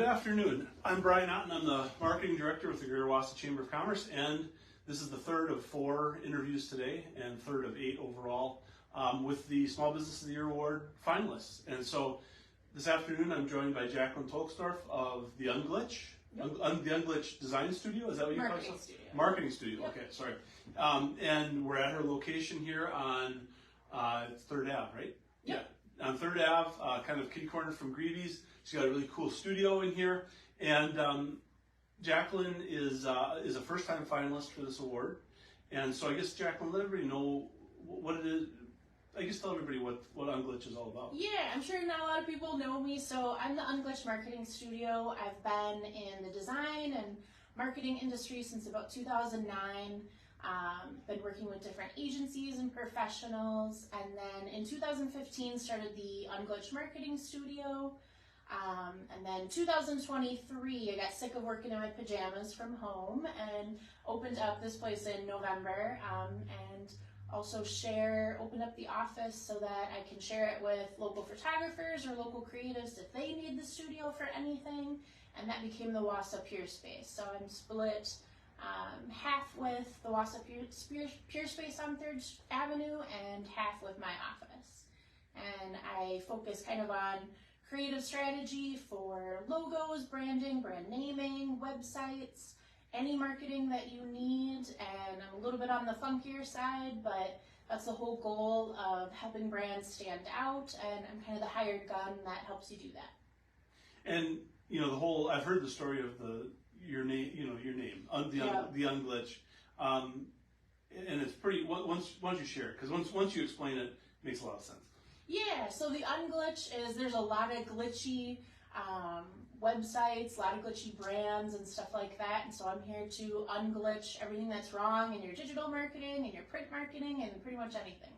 Good afternoon. I'm Brian Otten. I'm the Marketing Director with the Greater Wausau Chamber of Commerce, and this is the third of 4 interviews today and third of 8 overall with the Small Business of the Year Award finalists. And so this afternoon I'm joined by Jacquelyn Tolksdorf of the Unglitch, the Unglitch Design Studio. Is that what you call it? Marketing Studio. Yep. Okay, sorry. And we're at her location here on 3rd Ave, right? Yep. Yeah, on 3rd Ave, kind of kitty corner from Greevy's. She's got a really cool studio in here, and Jacquelyn is a first-time finalist for this award. And so I guess, Jacquelyn, let everybody know what it is. I guess tell everybody what Unglitch is all about. Yeah, I'm sure not a lot of people know me. So I'm the Unglitch Marketing Studio. I've been in the design and marketing industry since about 2009. Been working with different agencies and professionals, and then in 2015 started the Unglitch Marketing Studio. And then 2023, I got sick of working in my pajamas from home and opened up this place in November, and also opened up the office so that I can share it with local photographers or local creatives if they need the studio for anything, and that became the Wausau Peer Space. So I'm split half with the Wausau Peer Space on 3rd Avenue and half with my office. And I focus kind of on creative strategy for logos, branding, brand naming, websites, any marketing that you need, and I'm a little bit on the funkier side, but that's the whole goal of helping brands stand out, and I'm kind of the hired gun that helps you do that. And I've heard the story of your name, the Unglitch, and it's pretty. Once you share it, because once you explain it, it makes a lot of sense. Yeah, so the Unglitch is, there's a lot of glitchy websites, a lot of glitchy brands and stuff like that, and so I'm here to unglitch everything that's wrong in your digital marketing and your print marketing and pretty much anything.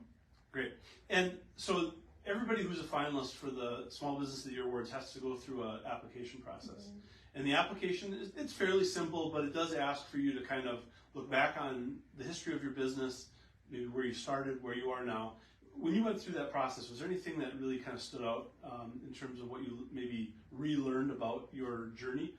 Great. And so everybody who's a finalist for the Small Business of the Year Awards has to go through an application process. Mm-hmm. And the application, it's fairly simple, but it does ask for you to kind of look back on the history of your business, maybe where you started, where you are now. When you went through that process, was there anything that really kind of stood out in terms of what you maybe relearned about your journey?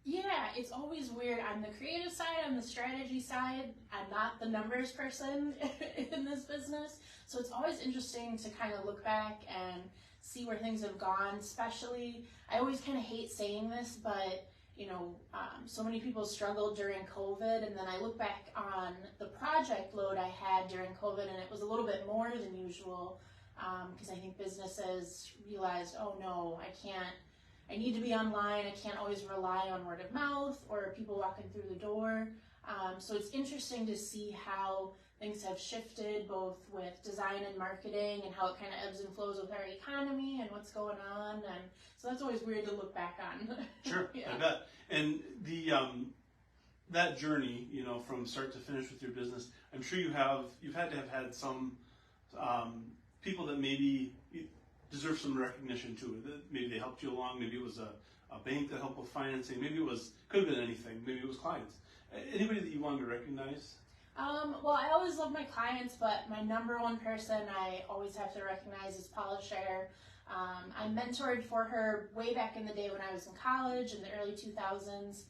Yeah, it's always weird. On the creative side, on the strategy side, I'm not the numbers person in this business. So it's always interesting to kind of look back and see where things have gone. Especially, I always kind of hate saying this, but so many people struggled during COVID, and then I look back on the project load I had during COVID, and it was a little bit more than usual, because I think businesses realized, oh no, I need to be online, I can't always rely on word of mouth or people walking through the door. So it's interesting to see how things have shifted both with design and marketing, and how it kind of ebbs and flows with our economy and what's going on, and so that's always weird to look back on. Sure, yeah. I bet. And that journey, from start to finish with your business, I'm sure you've had to have had some people that maybe deserve some recognition too. Maybe they helped you along. Maybe it was a bank that helped with financing. Maybe could have been anything. Maybe it was clients. Anybody that you wanted to recognize? Well, I always love my clients, but my number one person I always have to recognize is Paula Scher. I mentored for her way back in the day when I was in college in the early 2000s,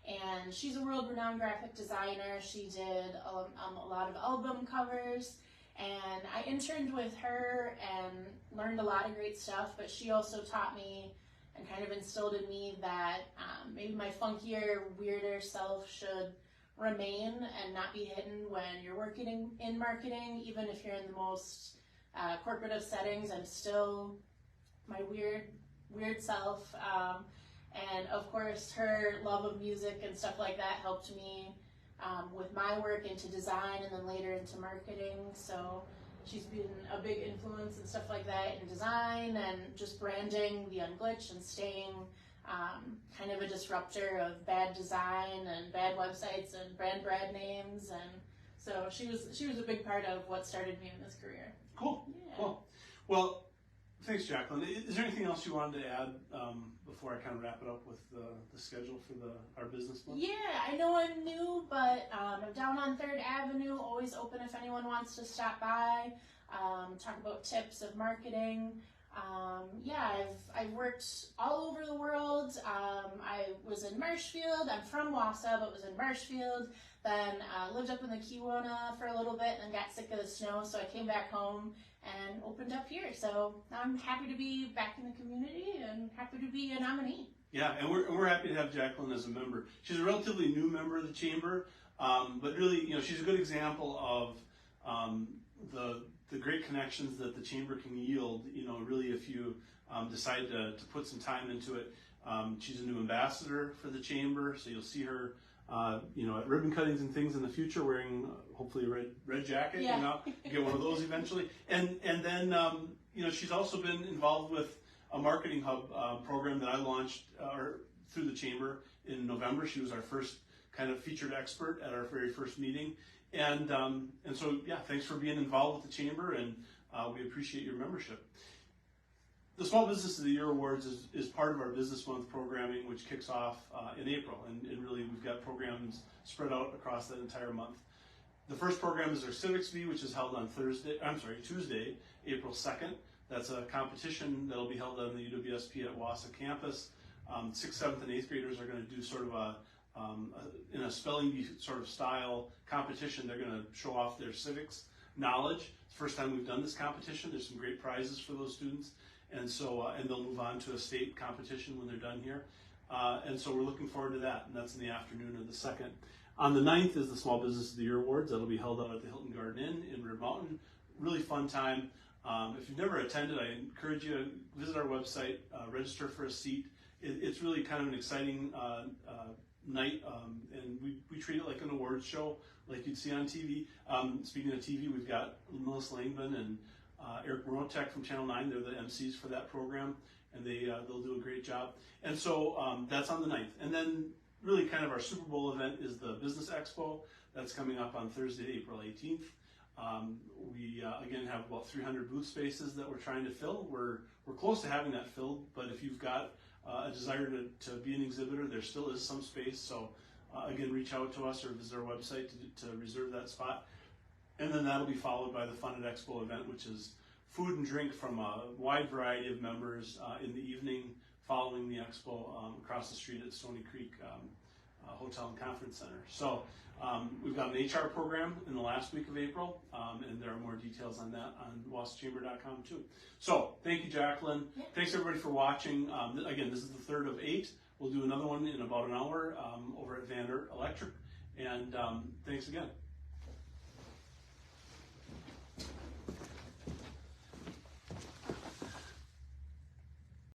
and she's a world-renowned graphic designer. She did a lot of album covers, and I interned with her and learned a lot of great stuff, but she also taught me and kind of instilled in me that maybe my funkier, weirder self should remain and not be hidden when you're working in marketing. Even if you're in the most corporate of settings, I'm still my weird self. And of course, her love of music and stuff like that helped me with my work into design and then later into marketing. So she's been a big influence and stuff like that in design and just branding the Unglitch and staying kind of a disruptor of bad design and bad websites and brand names, and so she was a big part of what started me in this career. Cool. Yeah. Cool. Well, thanks, Jacquelyn. Is there anything else you wanted to add before I kind of wrap it up with the schedule for our business month? Yeah, I know I'm new, but I'm down on 3rd Avenue, always open if anyone wants to stop by, talk about tips of marketing. Yeah, I've worked all over the world. I was in Marshfield. I'm from Wausau, but was in Marshfield. Then lived up in the Kiwanis for a little bit, and then got sick of the snow, so I came back home and opened up here. So now I'm happy to be back in the community and happy to be a nominee. Yeah, and we're happy to have Jacquelyn as a member. She's a relatively new member of the chamber, but really, she's a good example of the great connections that the chamber can yield. Really, if you decide to put some time into it. She's a new ambassador for the chamber, so you'll see her, at ribbon cuttings and things in the future, wearing hopefully a red jacket. Yeah. Get one of those eventually. And then she's also been involved with a marketing hub program that I launched through the chamber in November. She was our first kind of featured expert at our very first meeting. And so, yeah, thanks for being involved with the chamber, and we appreciate your membership. The Small Business of the Year Awards is part of our Business Month programming, which kicks off in April. And really, we've got programs spread out across that entire month. The first program is our Civics Bee, which is held on Tuesday, April 2nd. That's a competition that'll be held on the UWSP at Wausau campus. 6th, 7th, and 8th graders are going to do sort of in a spelling bee sort of style competition. They're going to show off their civics knowledge. It's the first time we've done this competition. There's some great prizes for those students. And so, and they'll move on to a state competition when they're done here. And so we're looking forward to that, and that's in the afternoon of the 2nd. On the 9th is the Small Business of the Year Awards. That'll be held out at the Hilton Garden Inn in Rib Mountain. Really fun time. If you've never attended, I encourage you to visit our website, register for a seat. It's really kind of an exciting night, and we treat it like an awards show, like you'd see on TV. Speaking of TV, we've got Melissa Langman and Eric Morotek from Channel 9. They're the MCs for that program, and they'll do a great job. And so that's on the 9th. And then really kind of our Super Bowl event is the Business Expo. That's coming up on Thursday, April 18th. We again have about 300 booth spaces that we're trying to fill. We're close to having that filled, but if you've got a desire to be an exhibitor, there still is some space. So again, reach out to us or visit our website to reserve that spot. And then that'll be followed by the Fun at Expo event, which is food and drink from a wide variety of members in the evening following the expo across the street at Stony Creek Hotel and Conference Center. So we've got an HR program in the last week of April, and there are more details on that on wausauchamber.com too. So thank you, Jacquelyn. Yeah. Thanks everybody for watching. Again, this is the 3rd of 8. We'll do another one in about an hour over at Vander Electric. And thanks again.